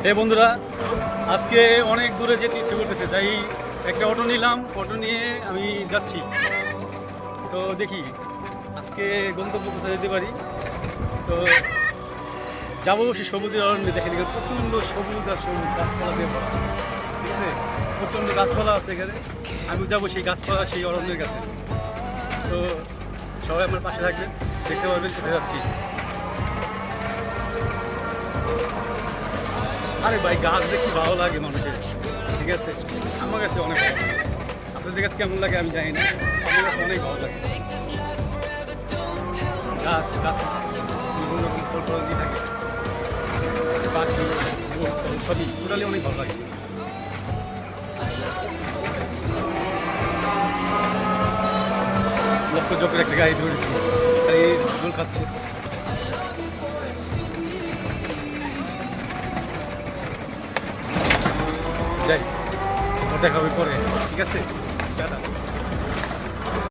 এই বন্ধুরা, আজকে অনেক দূরে যেতে ইচ্ছে করতেছে, তাই একটা অটো নিলাম। অটো নিয়ে আমি যাচ্ছি। তো দেখি আজকে গন্তব্য কোথায় যেতে পারি। তো যাবো সেই সবুজের অরণ্যে। দেখেন এখানে প্রচণ্ড সবুজ আর সবুজ গাছপালা দিয়ে ভরা, ঠিক আছে? প্রচণ্ড গাছপালা আছে এখানে। আমি যাবো সেই গাছপালা, সেই অরণ্যের কাছে। তো সবাই আমার পাশে থাকবেন, দেখতে পারবেন কোথায় যাচ্ছি। আরে ভাই, গাছ যে কি ভালো লাগে মানুষের, ঠিক আছে? আমার কাছে অনেক ভালো লাগে। আপনাদের কাছে কেমন লাগে আমি জানি না, আমার কাছে অনেক ভালো লাগে। গাছ গাছ বিভিন্ন রকম ফল ফল দিয়ে থাকে, পাখি, সবই টোটালি অনেক ভালো লাগে। লক্ষ চক্রের একটা গাড়ি ধরেছি, গাড়ি জল খাচ্ছে। যাই, দেখা হবে পরে, ঠিক আছে?